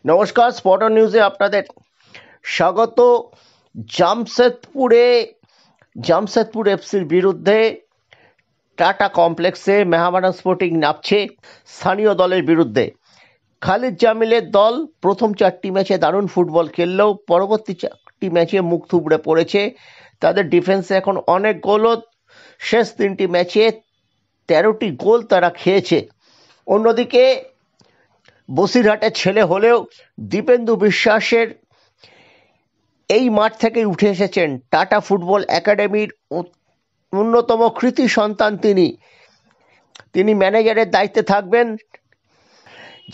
নমস্কার, স্পটার নিউজে আপনাদের স্বাগত। জামশেদপুর এফসির বিরুদ্ধে টাটা কমপ্লেক্সে মেহমানান স্পোর্টিং নামছে স্থানীয় দলের বিরুদ্ধে। খালিদ জামিলের দল প্রথম 4টি ম্যাচে দারুণ ফুটবল খেললেও পরবর্তী 4টি ম্যাচে মুখ থুবড়ে পড়েছে। তাদের ডিফেন্সে এখন অনেক গোলও, শেষ 3টি ম্যাচে 13টি গোল তারা খেয়েছে। অন্যদিকে বসিরহাটের ছেলে হলেও দীপেন্দু বিশ্বাসের এই মাঠ থেকেই উঠে এসেছেন টাটা ফুটবল একাডেমির অন্যতম কৃতি সন্তান। তিনি ম্যানেজারের দায়িত্বে থাকবেন,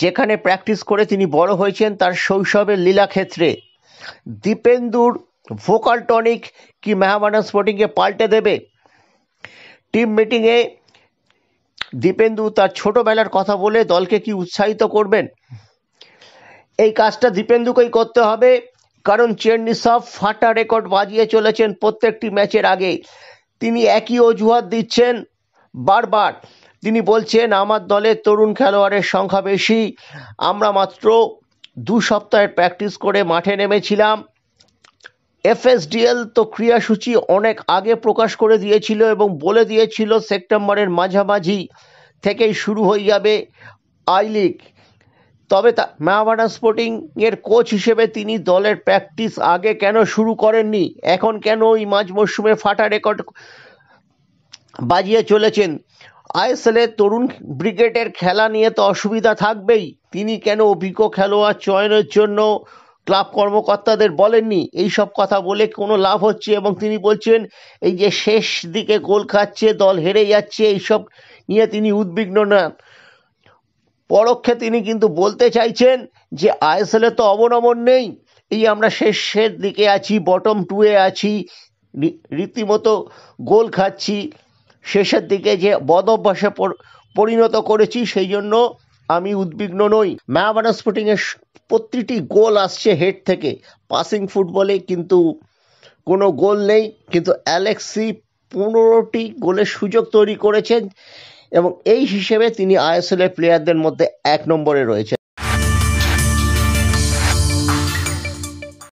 যেখানে প্র্যাকটিস করে তিনি বড় হয়েছেন তার শৈশবের লীলাক্ষেত্রে। দীপেন্দুর ভোকাল টনিক কি মেহমানান স্পোর্টিংকে পাল্টে দেবে? টিম মিটিংয়ে দীপেন্দু তার ছোটবেলার কথা বলে দলকে কি উৎসাহিত করবেন? এই কাজটা দীপেন্দুকেই করতে হবে, কারণ চেরনিসভ ফাটা রেকর্ড বাজিয়ে চলেছেন প্রত্যেকটি ম্যাচের আগে। তিনি একই অজুহাত দিচ্ছেন বারবার। তিনি বলছেন, আমার দলে তরুণ খেলোয়াড়ের সংখ্যা বেশি, আমরা মাত্র 2 সপ্তাহের প্র্যাকটিস করে মাঠে নেমেছিলাম। এফএসডিএল তো ক্রিয়াসূচি অনেক আগে প্রকাশ করে দিয়েছিল এবং বলে দিয়েছিল সেপ্টেম্বরের মাঝামাঝি থেকেই শুরু হয়ে যাবে আই লিগ। তবে মেহমানান স্পোর্টিং এর কোচ হিসেবে তিনি দলের প্র্যাকটিস আগে কেন শুরু করেননি? এখন কেন ওই মাঝ মরশুমে ফাটা রেকর্ড বাজিয়ে চলেছেন? আইএসএল এর তরুণ ব্রিগেডের খেলা নিয়ে তো অসুবিধা থাকবেই। তিনি কেন অভিজ্ঞ খেলোয়াড় চয়নের জন্য ক্লাব কর্মকর্তাদের বলেননি? এই সব কথা বলে কোনো লাভ হচ্ছে? এবং তিনি বলছেন, এই যে শেষ দিকে গোল খাচ্ছে, দল হেরে যাচ্ছে, এইসব নিয়ে তিনি উদ্বিগ্ন নন। পরোক্ষে তিনি কিন্তু বলতে চাইছেন যে আইএসএল এ তো অবনমন নেই, এই আমরা শেষের দিকে আছি, বটম 2-এ আছি, রীতিমতো গোল খাচ্ছি, শেষের দিকে যে বদঅভ্যাসে পরিণত করেছি, সেই জন্য আমি উদ্বিগ্ন নই। মেহমানান স্পোর্টিং এর প্রতিটি গোল আসছে হেড থেকে, পাসিং ফুটবলে কিন্তু কোনো গোল নেই। কিন্তু অ্যালেক্সি 15টি গোলের সুযোগ তৈরি করেছেন এবং এই হিসেবে তিনি আইএসএল এর প্লেয়ারদের মধ্যে 1 নম্বরে রয়েছেন।